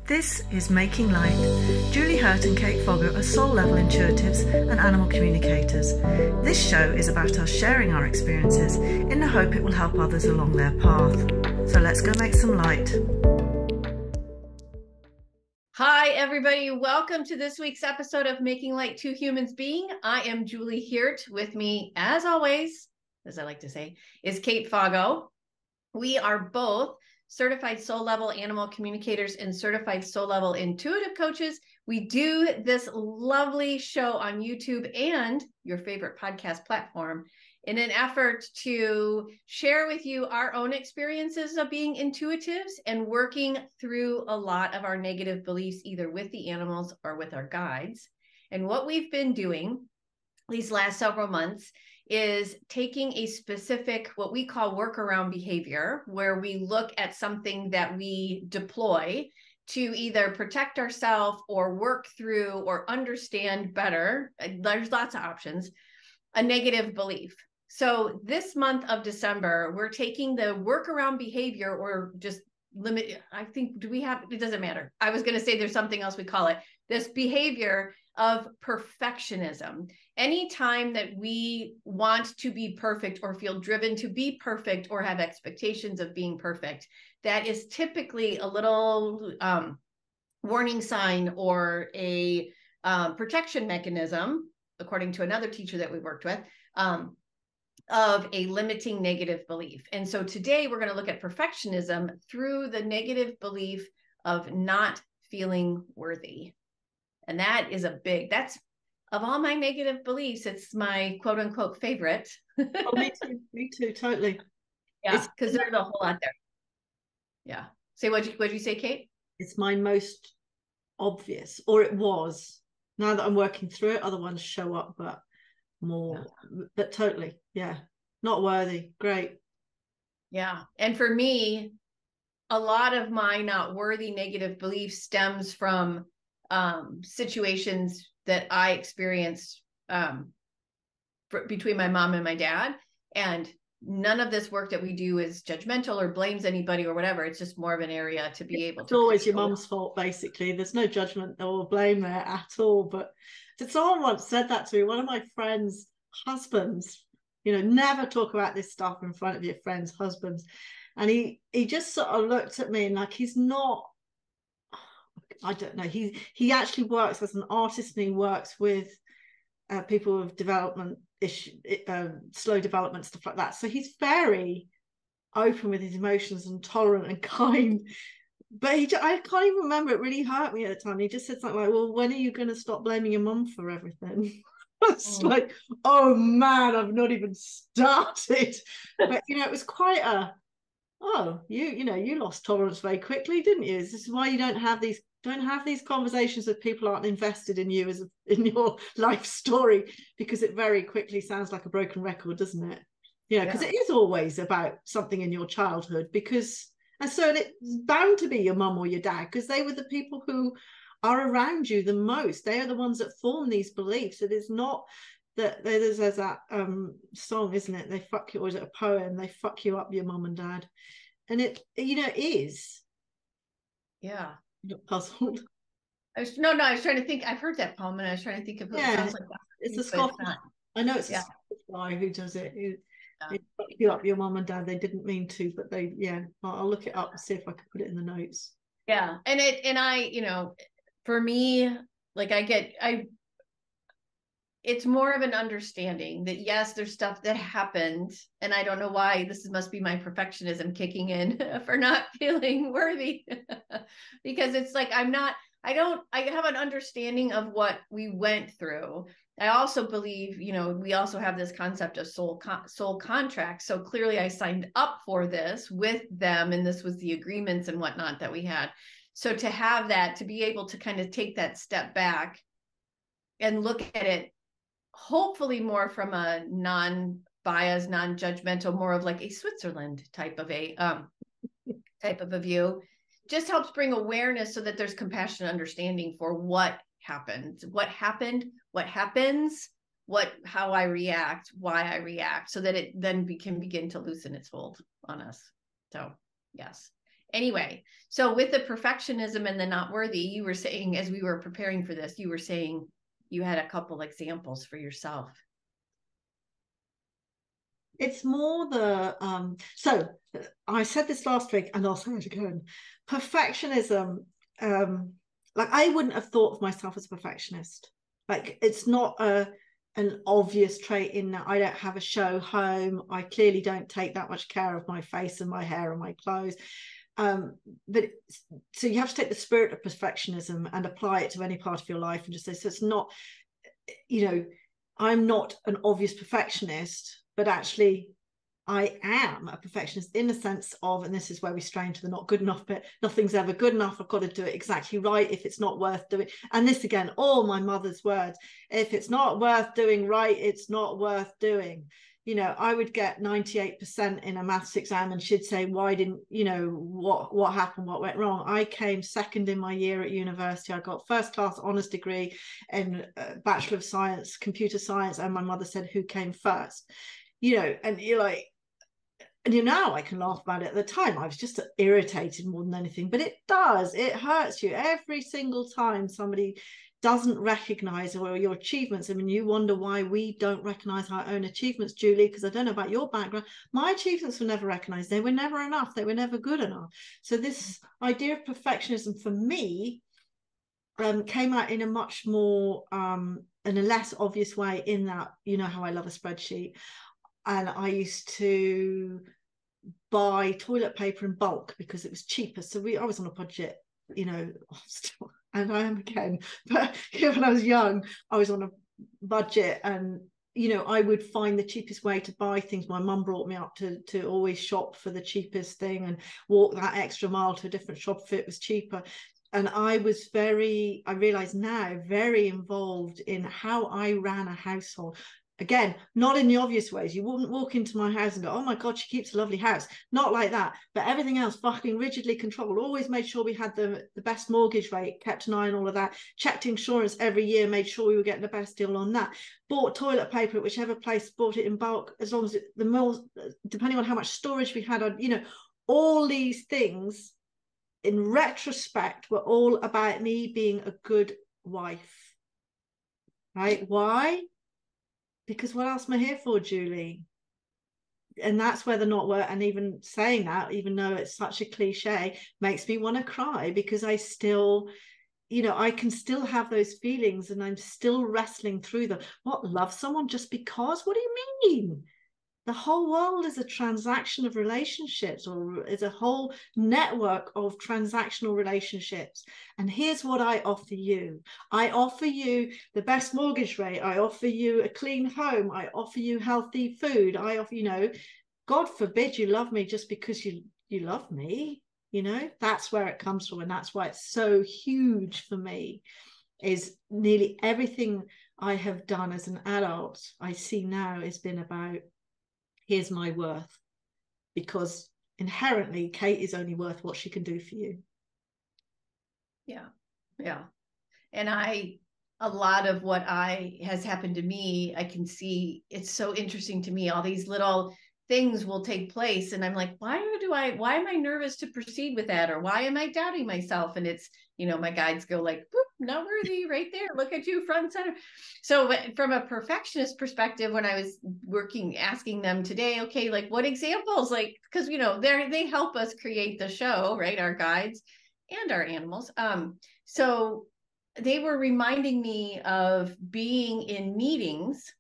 This is Making Light. Julie Hurt and Kate Fogger are soul-level intuitives and animal communicators. This show is about us sharing our experiences in the hope it will help others along their path. So let's go make some light. Hi, everybody. Welcome to this week's episode of Making Light Two Humans Being. I am Julie Hurt. With me, as always, as I like to say, is Kate Foggo. We are both certified soul level animal communicators and certified soul level intuitive coaches. We do this lovely show on YouTube and your favorite podcast platform in an effort to share with you our own experiences of being intuitives and working through a lot of our negative beliefs, either with the animals or with our guides. And what we've been doing these last several months is taking a specific, what we call workaround behavior, where we look at something that we deploy to either protect ourselves or work through or understand better. There's lots of options, a negative belief. So this month of December, we're taking the workaround behavior, or just limit, I think, do we have, it doesn't matter. I was going to say there's something else we call it, this behavior of perfectionism. Anytime that we want to be perfect or feel driven to be perfect or have expectations of being perfect, that is typically a little warning sign or a protection mechanism, according to another teacher that we worked with, of a limiting negative belief. And so today we're going to look at perfectionism through the negative belief of not feeling worthy. And that is that's of all my negative beliefs, it's my quote unquote favorite. Oh, me too, totally. Yeah, because there's a whole lot there. Yeah. Say, what'd you say, Kate? It's my most obvious, or it was. Now that I'm working through it, other ones show up, but more, but totally, yeah. Not worthy. Great. Yeah. And for me, a lot of my not worthy negative belief stems from situations that I experienced between my mom and my dad. And none of this work that we do is judgmental or blames anybody or whatever. It's just more of an area to be able to. It's always your mum's fault, basically. There's no judgment or blame there at all. But someone once said that to me, one of my friends' husbands, never talk about this stuff in front of your friends' husbands. And he just sort of looked at me and like, he's not, I don't know. He actually works as an artist, and he works with people with development slow development, stuff like that. So he's very open with his emotions and tolerant and kind. But I can't even remember. It really hurt me at the time. He just said something like, "Well, when are you going to stop blaming your mum for everything?" It's like, oh man, I've not even started. But it was quite a, you lost tolerance very quickly, didn't you? This is why you don't have these conversations with people who aren't invested in you in your life story, because it very quickly sounds like a broken record, doesn't it? Because it is always about something in your childhood, and so it's bound to be your mum or your dad, because they were the people who are around you the most. They are the ones that form these beliefs. It is not that there's that song, isn't it? They fuck you, or is it a poem? They fuck you up, your mum and dad. And it is. Yeah. You're puzzled. I was trying to think. I've heard that poem, and I was trying to think of who it sounds like. It's a Scottish. I know it's a Scottish guy who does it. They fuck you up, your mum and dad. They didn't mean to, but they. I'll look it up and see if I can put it in the notes. Yeah, and I, for me, like it's more of an understanding that yes, there's stuff that happened, and I don't know why. This must be my perfectionism kicking in for not feeling worthy, because it's like I have an understanding of what we went through. I also believe, we also have this concept of soul contract. So clearly I signed up for this with them, and this was the agreements and whatnot that we had. So to have that, to be able to kind of take that step back and look at it, hopefully more from a non-biased, non-judgmental, more of like a Switzerland type of a view, just helps bring awareness so that there's compassion and understanding for what happened, what happens, how I react, why I react, so that it then can begin to loosen its hold on us. So yes. Anyway, so with the perfectionism and the not worthy, you were saying, as we were preparing for this, you were saying you had a couple examples for yourself. It's more the so I said this last week and I'll say it again. Perfectionism, like I wouldn't have thought of myself as a perfectionist. Like it's not an obvious trait in that I don't have a show home. I clearly don't take that much care of my face and my hair and my clothes. But so you have to take the spirit of perfectionism and apply it to any part of your life and just say, so it's not, I'm not an obvious perfectionist, but actually I am a perfectionist in the sense of, and this is where we stray into the not good enough bit, nothing's ever good enough. I've got to do it exactly right. If it's not worth doing, and this again, all my mother's words, if it's not worth doing right, it's not worth doing. I would get 98% in a maths exam and she'd say, why didn't, what happened, what went wrong? I came second in my year at university. I got first class honours degree in Bachelor of Science, Computer Science. And my mother said, who came first? And you're like, and now I can laugh about it. At the time, I was just irritated more than anything, but it hurts you every single time somebody doesn't recognize your achievements. I mean, you wonder why we don't recognize our own achievements, Julie, because I don't know about your background. My achievements were never recognized. They were never enough. They were never good enough. So this idea of perfectionism for me came out in a much more, in a less obvious way, in that, how I love a spreadsheet. And I used to buy toilet paper in bulk because it was cheaper. So I was on a budget, still, and I am again. But when I was young, I was on a budget, and I would find the cheapest way to buy things. My mum brought me up to always shop for the cheapest thing and walk that extra mile to a different shop if it was cheaper. And I was I realize now, very involved in how I ran a household. Again, not in the obvious ways. You wouldn't walk into my house and go, oh my God, she keeps a lovely house. Not like that. But everything else, fucking rigidly controlled. Always made sure we had the best mortgage rate, kept an eye on all of that. Checked insurance every year, made sure we were getting the best deal on that. Bought toilet paper at whichever place, bought it in bulk, as long as the more, depending on how much storage we had on, all these things in retrospect were all about me being a good wife. Right? Why? Because what else am I here for, Julie? And that's where the not work, and even saying that, even though it's such a cliche, makes me want to cry, because I still, I can still have those feelings and I'm still wrestling through them. What, love someone just because? What do you mean? The whole world is a transaction of relationships, or is a whole network of transactional relationships. And here's what I offer you. I offer you the best mortgage rate. I offer you a clean home. I offer you healthy food. I offer, God forbid you love me just because you love me. That's where it comes from. And that's why it's so huge for me, is nearly everything I have done as an adult, I see now, has been about, here's my worth, because inherently Kate is only worth what she can do for you. Yeah. And a lot of what has happened to me, I can see, it's so interesting to me. All these little things will take place and I'm like, why am I nervous to proceed with that? Or why am I doubting myself? And it's, my guides go like, not worthy, right there. Look at you, front and center. So from a perfectionist perspective, when I was asking them today, okay, like what examples, like, because, they help us create the show, right? Our guides and our animals. So they were reminding me of being in meetings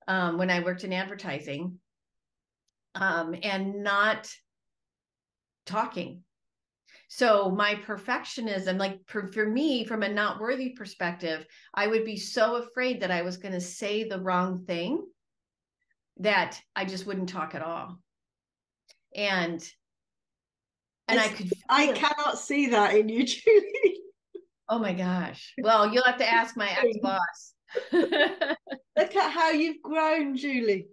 when I worked in advertising, and not talking. So my perfectionism, like for me, from a not worthy perspective, I would be so afraid that I was going to say the wrong thing that I just wouldn't talk at all. And I cannot see that in you, Julie. Oh my gosh. Well, you'll have to ask my ex-boss. Look at how you've grown, Julie.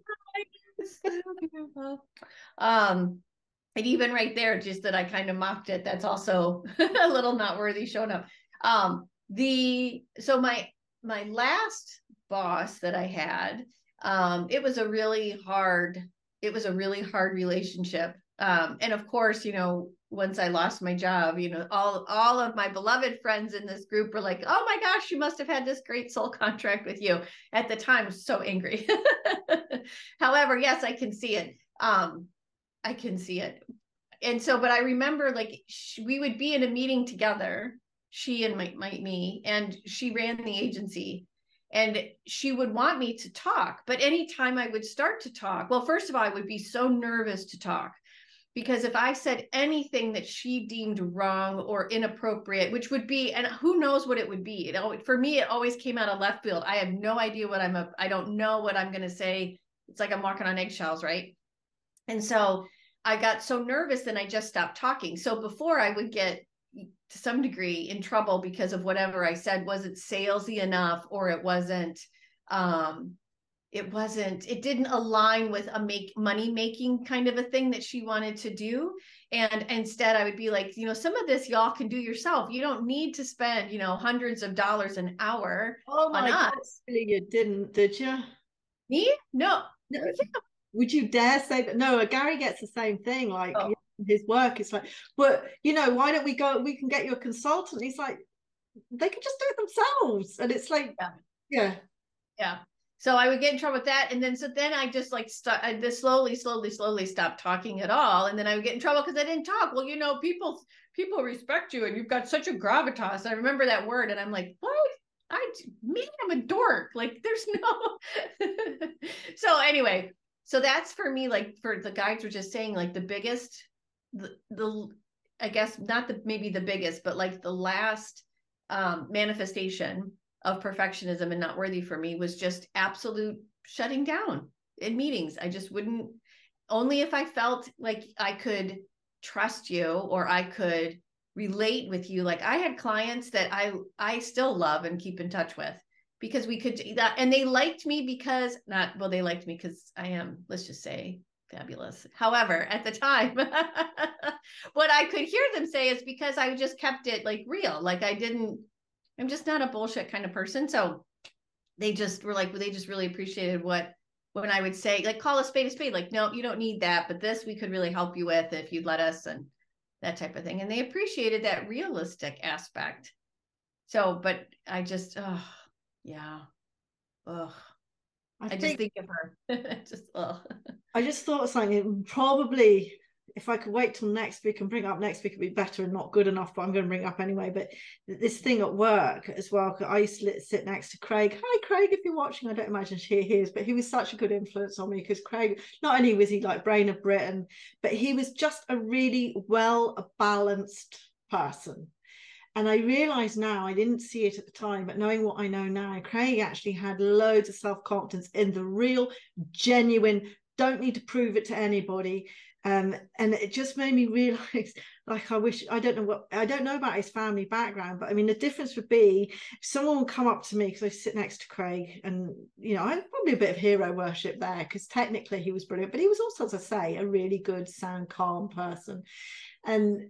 And even right there, just that I kind of mocked it, that's also a little not worthy showing up. So my last boss that I had, it was a really hard relationship. And of course, once I lost my job, you know, all of my beloved friends in this group were like, oh my gosh, you must have had this great soul contract with you. At the time, I was so angry. However, yes, I can see it. I can see it. And so, but I remember like we would be in a meeting together, she and me, and she ran the agency, and she would want me to talk. But anytime I would start to talk, well, first of all, I would be so nervous to talk, because if I said anything that she deemed wrong or inappropriate, which would be, and who knows what it would be, for me, it always came out of left field. I have no idea what I don't know what I'm going to say. It's like I'm walking on eggshells, right? And so I got so nervous, then I just stopped talking. So before, I would get to some degree in trouble because of whatever I said wasn't salesy enough, or it didn't align with a money making kind of a thing that she wanted to do. And instead I would be like, you know, some of this y'all can do yourself. You don't need to spend, you know, hundreds of dollars an hour Oh on my God, us. really, you didn't, did you? Me? No. No. Would you dare say that? No, Gary gets the same thing. Like Oh. his work is like, but you know, why don't we go? We can get you a consultant. He's like, they could just do it themselves, and it's like, yeah. So I would get in trouble with that, and then I just like slowly stopped talking at all, and then I would get in trouble because I didn't talk. Well, you know, people respect you, and you've got such a gravitas. I remember that word, and I'm like, what? I'm a dork. Like, there's no. So anyway. So that's for me, like, for the guides were just saying, like, the biggest, I guess not maybe the biggest, but like the last manifestation of perfectionism and not worthy for me was just absolute shutting down in meetings. I just wouldn't, only if I felt like I could trust you or I could relate with you. Like I had clients that I still love and keep in touch with, because we could do that. And they liked me because they liked me because I am, let's just say, fabulous. However, at the time, what I could hear them say is because I just kept it like real. Like I'm just not a bullshit kind of person. So they just were like, they just really appreciated when I would say, like, call a spade, like, no, you don't need that, but this we could really help you with if you'd let us, and that type of thing. And they appreciated that realistic aspect. So, but I just, yeah. Ugh. I just think of her. I just thought something probably, if I could wait till next week and bring up next week, it'd be better and not good enough, but I'm going to bring it up anyway. But this thing at work as well, I used to sit next to Craig. Hi, Craig, if you're watching. I don't imagine he is, but he was such a good influence on me, because Craig, not only was he like brain of Britain, but he was just a really well-balanced person. And I realize now, I didn't see it at the time, but knowing what I know now, Craig actually had loads of self-confidence in the real, genuine, don't need to prove it to anybody. And it just made me realize, like, I don't know about his family background, but I mean, the difference would be if someone would come up to me, because I sit next to Craig, and, you know, I'm probably a bit of hero worship there, because technically he was brilliant, but he was also, as I say, a really good, sound, calm person. And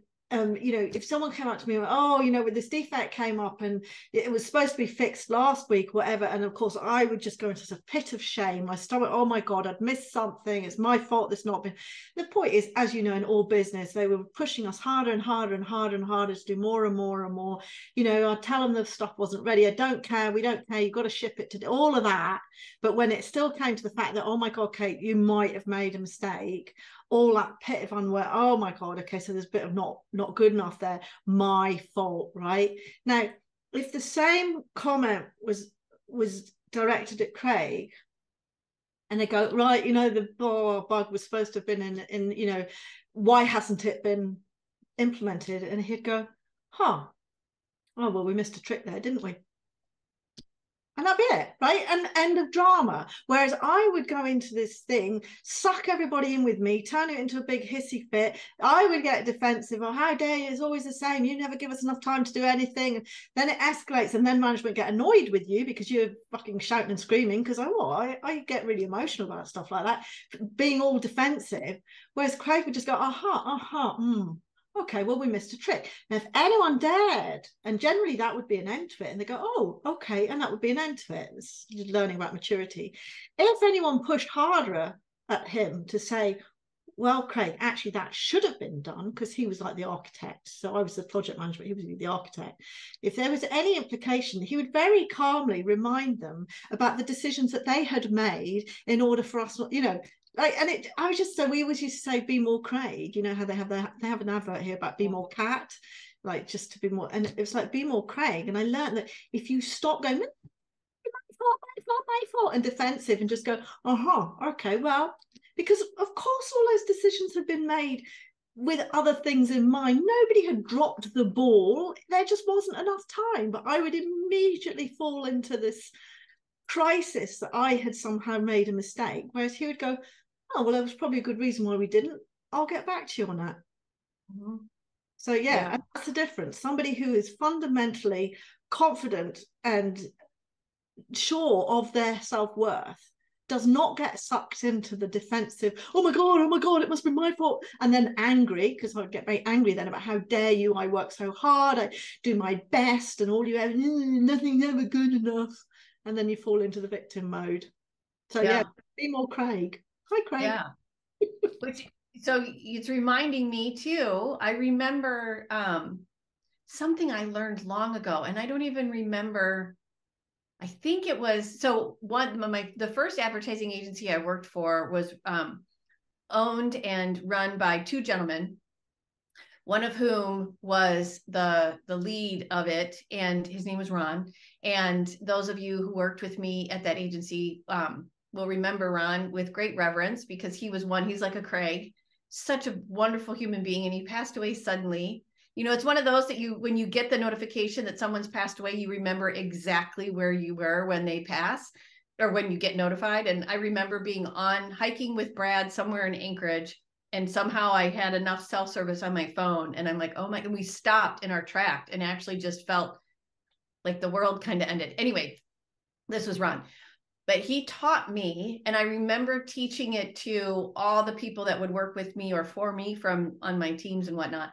you know, if someone came up to me and went, oh, you know, with this defect came up and it was supposed to be fixed last week, whatever, and of course I would just go into a pit of shame. My stomach, oh my God, I'd missed something. It's my fault. It's not been. The point is, as you know, in all business, they were pushing us harder and harder and harder and harder to do more and more and more. You know, I'd tell them the stuff wasn't ready. I don't care. We don't care. You've got to ship it to all of that. But when it still came to the fact that, oh my God, Kate, you might have made a mistake, all that pit of unaware, oh my God, okay, so there's a bit of not good enough there, my fault, right? Now, if the same comment was directed at Craig, and they go, right, you know, the bug was supposed to have been in, you know, why hasn't it been implemented? And he'd go, oh, well, we missed a trick there, didn't we? And that'd be it, right? And end of drama. Whereas I would go into this thing, suck everybody in with me, turn it into a big hissy fit. I would get defensive, or how dare you, it's always the same. You never give us enough time to do anything. And then it escalates, and then management get annoyed with you because you're fucking shouting and screaming, because I get really emotional about stuff like that, being all defensive. Whereas Craig would just go, okay, well, we missed a trick. Now, if anyone dared, and generally that would be an end to it, and they go, oh, okay, and that would be an end to it. It's learning about maturity. If anyone pushed harder at him to say, well, Craig, actually that should have been done, because he was like the architect. So I was the project manager, he was the architect. If there was any implication, he would very calmly remind them about the decisions that they had made in order for us, you know, like, and it, I was just, so we always used to say, be more Craig, you know, how they have an advert here about be more cat, like just to be more, and it's like, be more Craig. And I learned that if you stop going, my fault, and defensive, and just go, okay, well, because of course all those decisions have been made with other things in mind. Nobody had dropped the ball. There just wasn't enough time. But I would immediately fall into this crisis that I had somehow made a mistake. Whereas he would go, oh, well, there was probably a good reason why we didn't. I'll get back to you on that. Mm-hmm. So, yeah, and that's the difference. Somebody who is fundamentally confident and sure of their self-worth does not get sucked into the defensive, oh my god, it must be my fault, and then angry, because I would get very angry then about, how dare you, I work so hard, I do my best, and all you ever, nothing's ever good enough, and then you fall into the victim mode. So yeah, be more Craig. Hi, Craig. Yeah. So it's reminding me too, I remember something I learned long ago, and I don't even remember, I think it was, so the first advertising agency I worked for was owned and run by two gentlemen, one of whom was the lead of it, and his name was Ron. And those of you who worked with me at that agency will remember Ron with great reverence, because he's like a Craig, such a wonderful human being, and he passed away suddenly. You know, it's one of those that when you get the notification that someone's passed away, you remember exactly where you were when they pass, or when you get notified. And I remember being on hiking with Brad somewhere in Anchorage, and somehow I had enough self-service on my phone, and I'm like, oh my, and we stopped in our track and actually just felt like the world kind of ended. Anyway, this was Ron. But he taught me, and I remember teaching it to all the people that would work with me or for me on my teams and whatnot,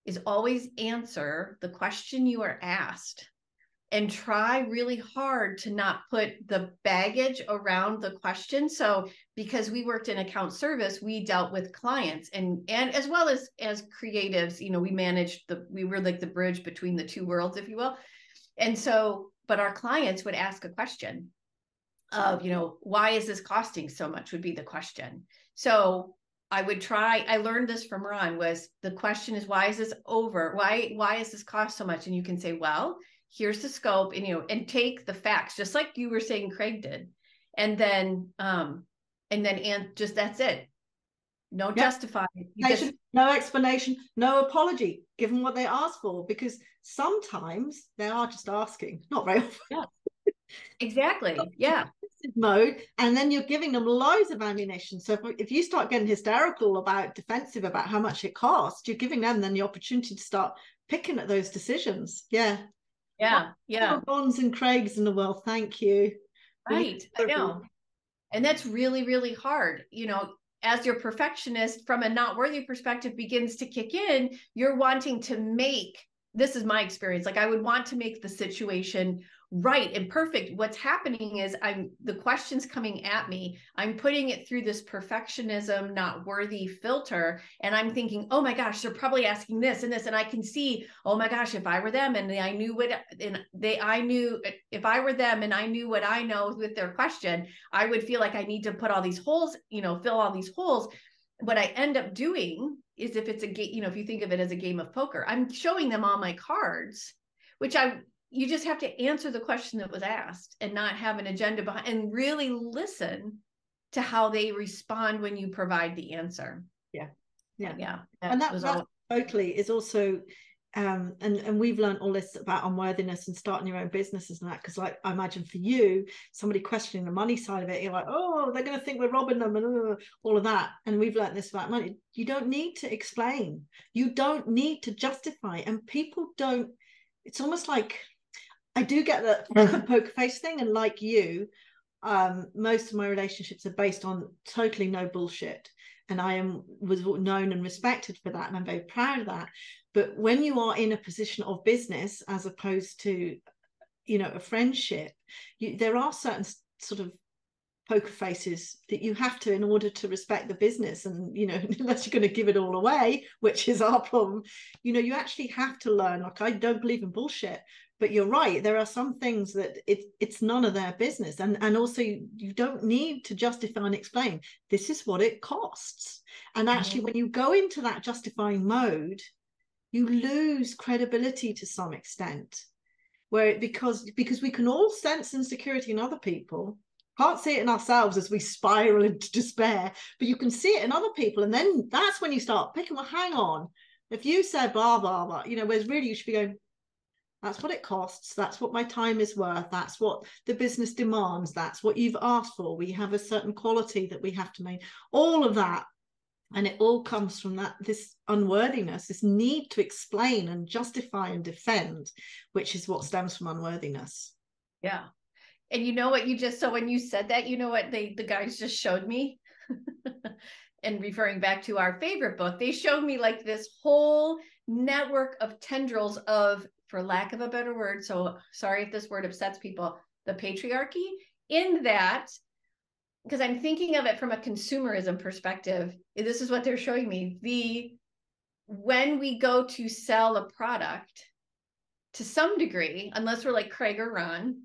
is always answer the question you are asked, and try really hard to not put the baggage around the question. So because we worked in account service, we dealt with clients and as well as creatives, you know, we were like the bridge between the two worlds, if you will. And so, but our clients would ask a question of, you know, why is this costing so much, would be the question. So I learned this from Ron, was the question is, why is this over? Why is this cost so much? And you can say, well, here's the scope, and, you know, and take the facts, just like you were saying Craig did. And then just, that's it. No justify. No explanation, no apology, give them what they asked for, because sometimes they are just asking, not very often. Yeah. Exactly. Yeah. Mode, and then you're giving them loads of ammunition. So if you start getting hysterical defensive about how much it costs, you're giving them then the opportunity to start picking at those decisions. Yeah. Bonds and Craigs in the world. Thank you. Right. I know. And that's really, really hard. You know, as your perfectionist from a not worthy perspective begins to kick in, you're wanting to make, this is my experience, like I would want to make the situation right and perfect. What's happening is the questions coming at me, I'm putting it through this perfectionism, not worthy filter. And I'm thinking, oh my gosh, they're probably asking this and this. And I can see, oh my gosh, if I were them and I knew if I were them and I knew what I know with their question, I would feel like I need to put all these holes, you know, fill all these holes. What I end up doing is, if it's a game, you know, if you think of it as a game of poker, I'm showing them all my cards, which you just have to answer the question that was asked and not have an agenda behind, and really listen to how they respond when you provide the answer. Yeah. And that totally is also and we've learned all this about unworthiness and starting your own businesses and that, because like I imagine for you, somebody questioning the money side of it, you're like, oh, they're going to think we're robbing them and all of that. And we've learned this about money. You don't need to explain, you don't need to justify, and people don't. It's almost like, I do get the poker face thing, and like you, most of my relationships are based on totally no bullshit, and was known and respected for that, and I'm very proud of that. But when you are in a position of business as opposed to, you know, a friendship, there are certain sort of poker faces that you have to in order to respect the business. And, you know, unless you're going to give it all away, which is our problem, you know, you actually have to learn. Like, I don't believe in bullshit, but you're right, there are some things that it's none of their business. And also you don't need to justify and explain, this is what it costs. And actually, when you go into that justifying mode, you lose credibility to some extent, where because we can all sense insecurity in other people, can't see it in ourselves as we spiral into despair, but you can see it in other people. And then that's when you start picking, well, hang on, if you said blah blah blah, you know, whereas really you should be going, that's what it costs, that's what my time is worth, that's what the business demands, that's what you've asked for, we have a certain quality that we have to maintain, all of that. And it all comes from that, this unworthiness, this need to explain and justify and defend, which is what stems from unworthiness. Yeah. And you know what you just, so when you said that, you know what the guys just showed me? And referring back to our favorite book, they showed me like this whole network of tendrils of, for lack of a better word, so sorry if this word upsets people, the patriarchy, in that, because I'm thinking of it from a consumerism perspective, this is what they're showing me. When we go to sell a product, to some degree, unless we're like Craig or Ron,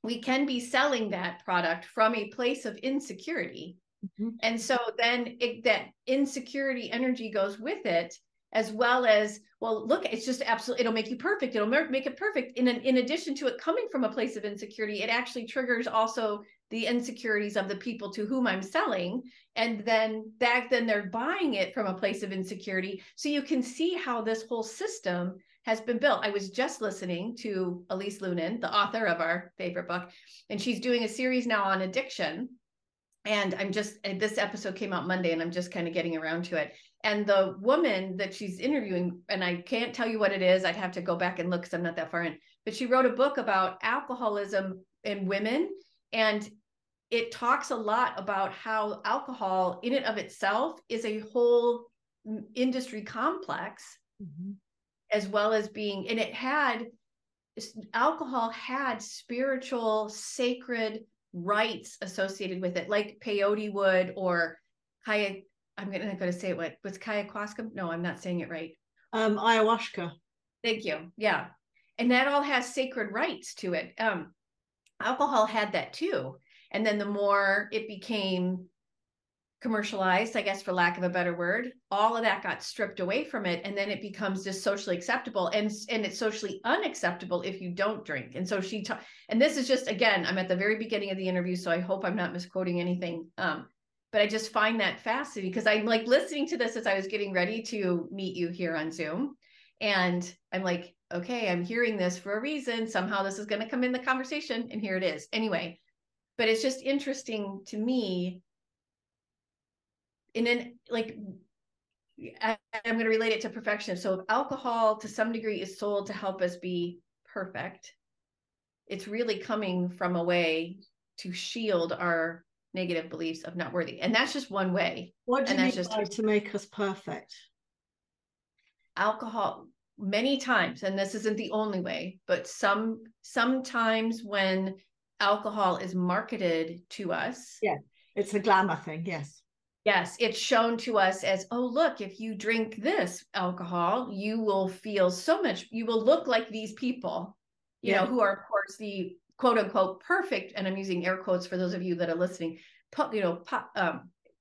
we can be selling that product from a place of insecurity. Mm-hmm. And so then that insecurity energy goes with it, as well as, well, look, it's just absolutely, it'll make you perfect. It'll make it perfect. In addition to it coming from a place of insecurity, it actually triggers also the insecurities of the people to whom I'm selling. And then they're buying it from a place of insecurity. So you can see how this whole system has been built. I was just listening to Elise Lunan, the author of our favorite book, and she's doing a series now on addiction. And this episode came out Monday, and I'm just kind of getting around to it. And the woman that she's interviewing, and I can't tell you what it is, I'd have to go back and look because I'm not that far in, but she wrote a book about alcoholism in women. And it talks a lot about how alcohol in and of itself is a whole industry complex, as well as being, and alcohol had spiritual, sacred rites associated with it, like peyote would, or I'm going to say it. What's ayahuasca? No, I'm not saying it right. Ayahuasca. Thank you. Yeah. And that all has sacred rites to it. Alcohol had that too. And then the more it became commercialized, I guess, for lack of a better word, all of that got stripped away from it. And then it becomes just socially acceptable, and it's socially unacceptable if you don't drink. And so and this is just, again, I'm at the very beginning of the interview, so I hope I'm not misquoting anything. But I just find that fascinating, because I'm like listening to this as I was getting ready to meet you here on Zoom. And I'm like, okay, I'm hearing this for a reason. Somehow this is going to come in the conversation, and here it is. Anyway, but it's just interesting to me. And then, like, I'm going to relate it to perfection. So if alcohol to some degree is sold to help us be perfect, it's really coming from a way to shield our negative beliefs of not worthy. And that's just one way. What do you mean by to make us perfect? Alcohol, many times, and this isn't the only way, but sometimes when alcohol is marketed to us. Yeah, it's a glamour thing, yes. Yes, it's shown to us as, oh, look, if you drink this alcohol, you will feel you will look like these people, you know, who are, of course, the quote unquote perfect. And I'm using air quotes for those of you that are listening.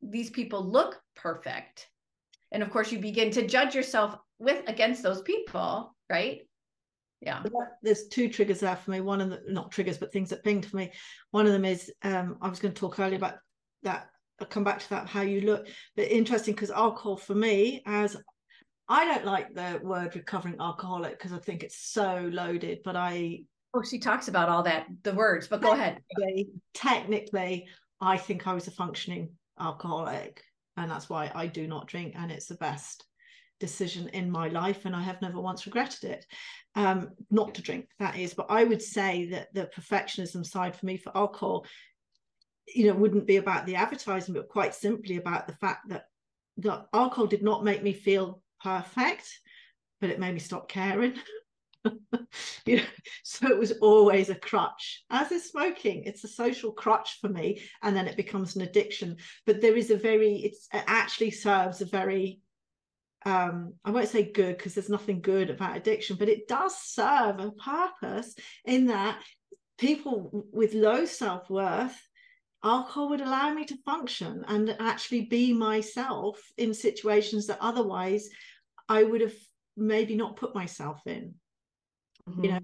These people look perfect. And of course, you begin to judge yourself against those people, right? Yeah. There's two triggers there for me. One of the, not triggers, but things that pinged for me. One of them is, I was going to talk earlier about that. I'll come back to that, how you look. But interesting, because alcohol for me, I don't like the word recovering alcoholic because I think it's so loaded, but she talks about all that, the words, but go ahead. Technically, I think I was a functioning alcoholic, and that's why I do not drink, and it's the best decision in my life, and I have never once regretted it, not to drink, that is. But I would say that the perfectionism side for me for alcohol, you know, wouldn't be about the advertising, but quite simply about the fact that the alcohol did not make me feel perfect, but it made me stop caring. You know, so it was always a crutch. As is smoking, it's a social crutch for me, and then it becomes an addiction. But there is it actually serves a very I won't say good, because there's nothing good about addiction, but it does serve a purpose in that people with low self-worth, alcohol would allow me to function and actually be myself in situations that otherwise I would have maybe not put myself in. Mm-hmm. You know,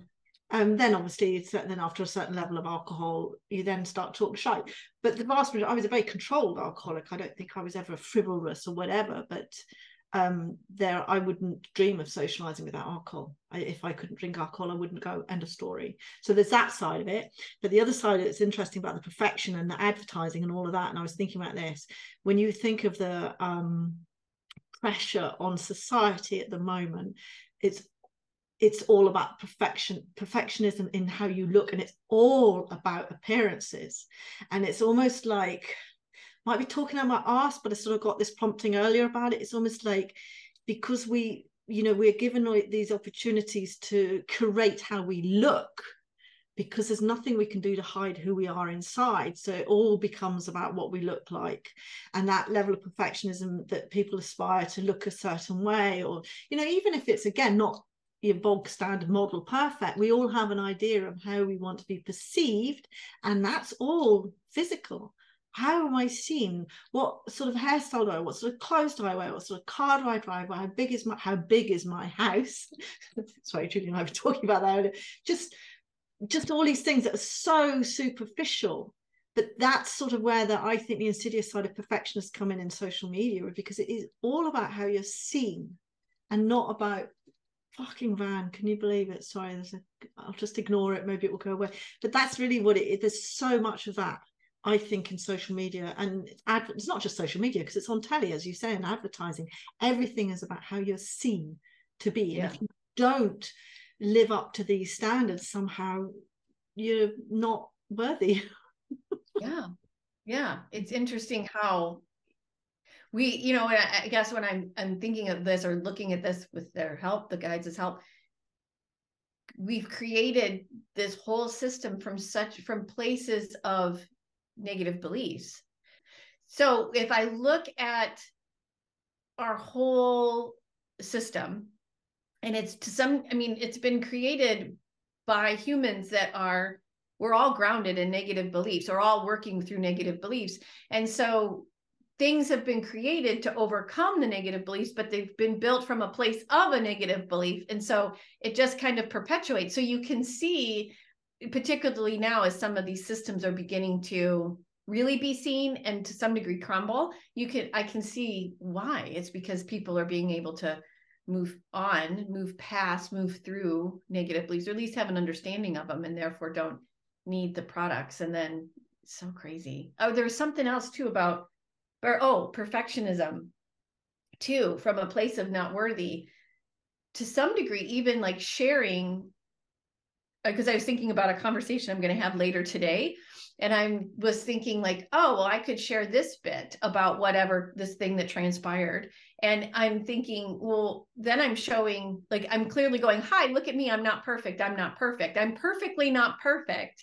then obviously then after a certain level of alcohol you then start talking shy. But the vast majority, I was a very controlled alcoholic. I don't think I was ever frivolous or whatever, but I wouldn't dream of socializing without alcohol. If I couldn't drink alcohol, I wouldn't go. End of story. So there's that side of it. But the other side that's interesting about the perfection and the advertising and all of that, and I was thinking about this, when you think of the pressure on society at the moment, it's all about perfectionism in how you look, and it's all about appearances. And it's almost like, might be talking out my arse, but I sort of got this prompting earlier about it. It's almost like, because we're given these opportunities to curate how we look, because there's nothing we can do to hide who we are inside. So it all becomes about what we look like, and that level of perfectionism that people aspire to look a certain way, or, even if it's, again, not your bog standard model perfect, we all have an idea of how we want to be perceived, and that's all physical. How am I seen? What sort of hairstyle do I wear? What sort of clothes do I wear? What sort of car do I drive? How big is my house? Sorry, Julie and I were talking about that earlier. Just all these things that are so superficial. But that's sort of where I think the insidious side of perfectionists come in social media, because it is all about how you're seen, and not about fucking van. Can you believe it? Sorry, I'll just ignore it. Maybe it will go away. But that's really what it is. There's so much of that, I think, in social media. And it's not just social media, because it's on telly, as you say, and advertising. Everything is about how you're seen to be. Yeah. And if you don't live up to these standards, somehow you're not worthy. Yeah. It's interesting how we, I guess when I'm thinking of this or looking at this with their help, the guides' help, we've created this whole system from places of negative beliefs. So if I look at our whole system, and it's been created by humans we're all grounded in negative beliefs, or all working through negative beliefs. And so things have been created to overcome the negative beliefs, but they've been built from a place of a negative belief. And so it just kind of perpetuates. So you can see, particularly now, as some of these systems are beginning to really be seen and to some degree crumble, I can see why. It's because people are being able to move on, move past, move through negative beliefs, or at least have an understanding of them, and therefore don't need the products. And then it's so crazy. Oh, there's something else too about, perfectionism too, from a place of not worthy, to some degree, even like sharing, because I was thinking about a conversation I'm going to have later today. And I was thinking like, oh, well, I could share this bit about whatever this thing that transpired. And I'm thinking, well, then I'm showing, like, I'm clearly going, hi, look at me. I'm not perfect. I'm not perfect. I'm perfectly not perfect.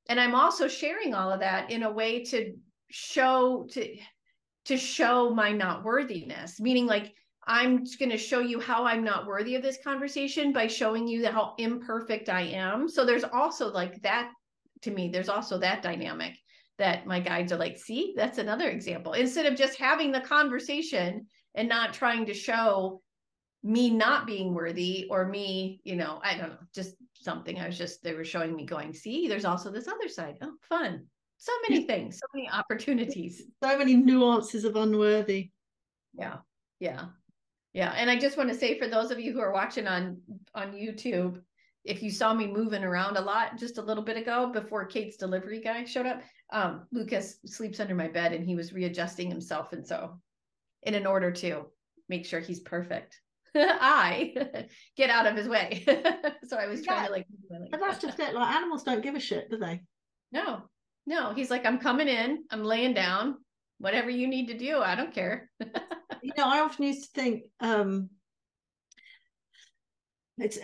And I'm also sharing all of that in a way to show my not worthiness, meaning like, I'm going to show you how I'm not worthy of this conversation by showing you how imperfect I am. So there's also like that, to me, there's also that dynamic that my guides are like, see, that's another example. Instead of just having the conversation and not trying to show me not being worthy, or me, I don't know, just something. They were showing me going, see, there's also this other side. Oh, fun. So many things, so many opportunities. So many nuances of unworthy. Yeah. And I just want to say, for those of you who are watching on YouTube, if you saw me moving around a lot just a little bit ago before Kate's delivery guy showed up, Lucas sleeps under my bed and he was readjusting himself. And so in order to make sure he's perfect, I get out of his way. So I was trying to like. But that's just it. Like, animals don't give a shit, do they? No. He's like, I'm coming in, I'm laying down, whatever you need to do. I don't care. I often used to think it's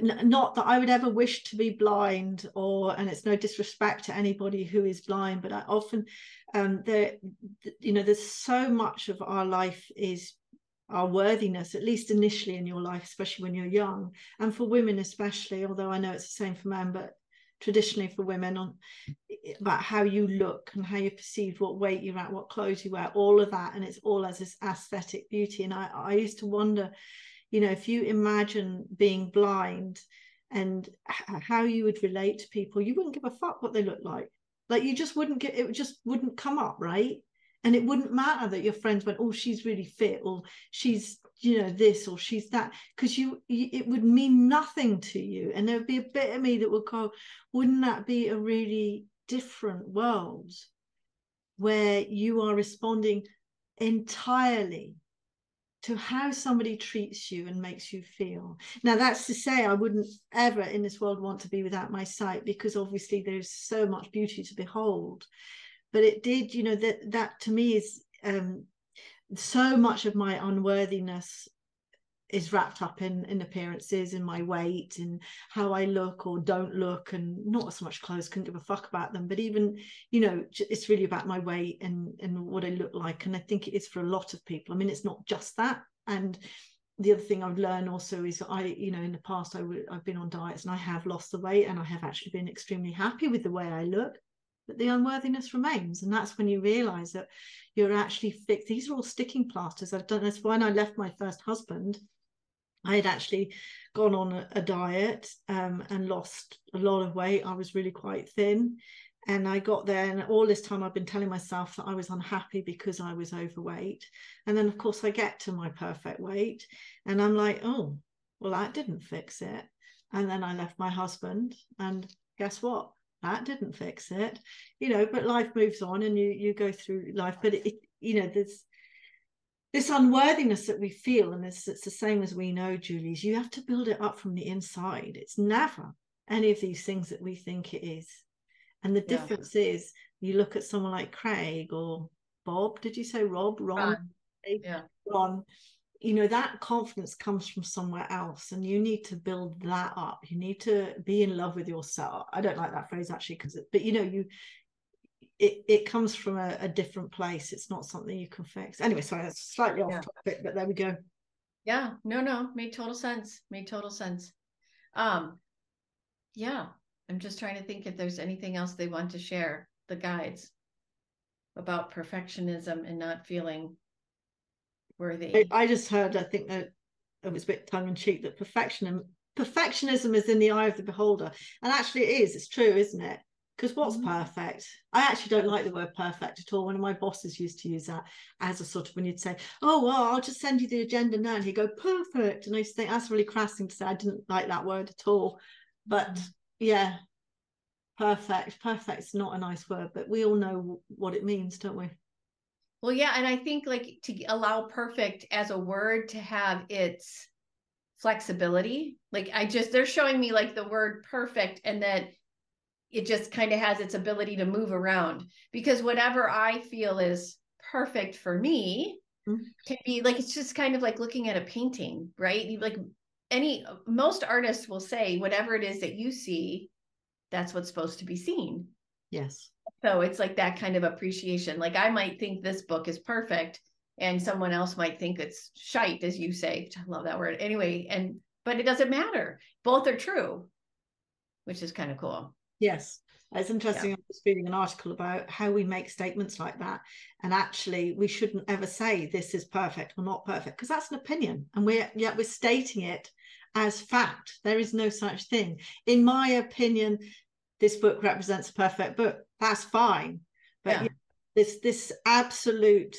not that I would ever wish to be blind, and it's no disrespect to anybody who is blind, but I often there's so much of our life is our worthiness, at least initially in your life, especially when you're young, and for women especially, although I know it's the same for men, but traditionally for women, about how you look and how you're perceived, what weight you're at, what clothes you wear, all of that, and it's all as this aesthetic beauty. And I used to wonder, if you imagine being blind and how you would relate to people, you wouldn't give a fuck what they look like. Like, you just wouldn't get it, just wouldn't come up, right? And it wouldn't matter that your friends went, oh, she's really fit, or she's, this, or she's that, because it would mean nothing to you. And there would be a bit of me that would go, wouldn't that be a really different world where you are responding entirely to how somebody treats you and makes you feel? Now, that's to say, I wouldn't ever in this world want to be without my sight, because obviously there's so much beauty to behold. But it did, that to me is so much of my unworthiness is wrapped up in appearances, in my weight, in how I look or don't look, and not so much clothes, couldn't give a fuck about them, but even, it's really about my weight and what I look like. And I think it is for a lot of people. I mean, it's not just that. And the other thing I would learn also is in the past I've been on diets and I have lost the weight, and I have actually been extremely happy with the way I look, but the unworthiness remains. And that's when you realize that you're actually fixed. These are all sticking plasters. I've done this when I left my first husband. I had actually gone on a diet and lost a lot of weight. I was really quite thin. And I got there, and all this time I've been telling myself that I was unhappy because I was overweight. And then, of course, I get to my perfect weight and I'm like, oh, well, that didn't fix it. And then I left my husband, and guess what? That didn't fix it. But life moves on, and you go through life. But there's this unworthiness that we feel, and it's the same as we know, Julie, is you have to build it up from the inside. It's never any of these things that we think it is. And the difference is, you look at someone like Craig or Bob, did you say Rob? Ron? Ron. That confidence comes from somewhere else, and you need to build that up. You need to be in love with yourself. I don't like that phrase actually, but it comes from a different place. It's not something you can fix. Anyway, sorry, that's slightly off topic, but there we go. Yeah, no, made total sense. Yeah, I'm just trying to think if there's anything else they want to share, the guides, about perfectionism and not feeling worthy. I just heard, I think that it was a bit tongue-in-cheek, that perfectionism is in the eye of the beholder. And actually it is. It's true, isn't it? Because what's perfect? I actually don't like the word perfect at all. One of my bosses used to use that as a sort of, when you'd say, oh, well, I'll just send you the agenda now, and he'd go, perfect. And I used to think that's really crass thing to say. I didn't like that word at all. But yeah, perfect's not a nice word, but we all know what it means, don't we? Well, yeah, and I think, like, to allow perfect as a word to have its flexibility, like, they're showing me like the word perfect, and that it just kind of has its ability to move around, because whatever I feel is perfect for me can be like, it's just kind of like looking at a painting, right? Like, most artists will say whatever it is that you see, that's what's supposed to be seen. Yes. So it's like that kind of appreciation. Like, I might think this book is perfect, and someone else might think it's shite, as you say. I love that word. Anyway, but it doesn't matter. Both are true, which is kind of cool. Yes. It's interesting. I was reading an article about how we make statements like that. And actually, we shouldn't ever say this is perfect or not perfect, because that's an opinion. And we're stating it as fact. There is no such thing. In my opinion, this book represents a perfect book. That's fine. But this absolute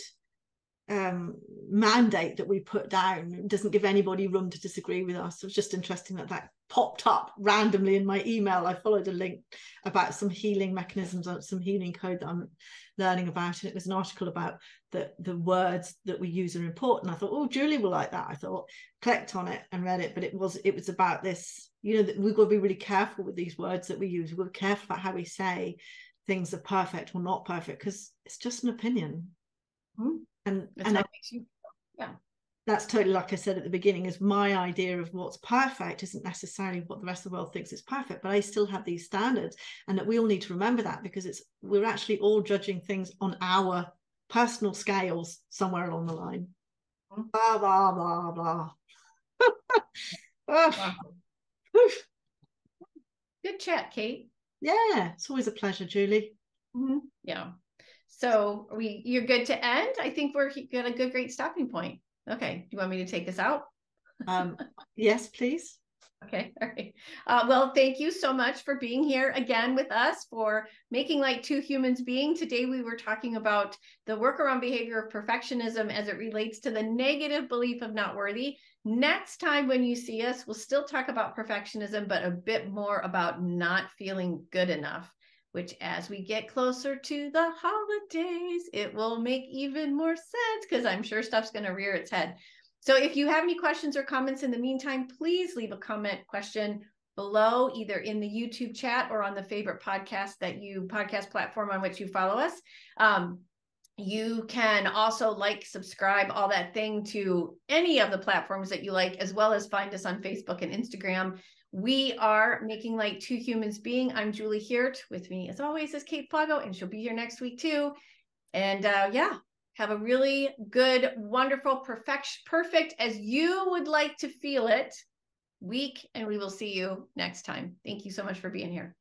mandate that we put down doesn't give anybody room to disagree with us. It was just interesting that popped up randomly in my email. I followed a link about some healing mechanisms, some healing code that I'm learning about, and it was an article about the words that we use are important. I thought, oh, Julie will like that. I thought, clicked on it and read it, but it was about this, that we've got to be really careful with these words that we use. We're careful about how we say things are perfect or not perfect, because it's just an opinion. And that's totally, like I said at the beginning, is my idea of what's perfect isn't necessarily what the rest of the world thinks is perfect, but I still have these standards, and that we all need to remember that, because we're actually all judging things on our personal scales somewhere along the line. Blah, blah, blah, blah. Wow. Good chat, Kate. Yeah, it's always a pleasure, Julie. Mm-hmm. Yeah. So you're good to end? I think we're got a great stopping point. Okay. Do you want me to take us out? Yes, please. Okay. All right. Well, thank you so much for being here again with us for Making Like Two Humans Being. Today, we were talking about the workaround behavior of perfectionism as it relates to the negative belief of not worthy. Next time when you see us, we'll still talk about perfectionism, but a bit more about not feeling good enough, which as we get closer to the holidays, it will make even more sense, because I'm sure stuff's going to rear its head. So if you have any questions or comments in the meantime, please leave a question below, either in the YouTube chat or on the favorite podcast platform on which you follow us. You can also subscribe, all that thing to any of the platforms that you like, as well as find us on Facebook and Instagram. We are Making Like Two Humans Being. I'm Julie Hirt. With me, as always, is Kate Fago, and she'll be here next week too. And have a really good, wonderful, perfect as you would like to feel it week, and we will see you next time. Thank you so much for being here.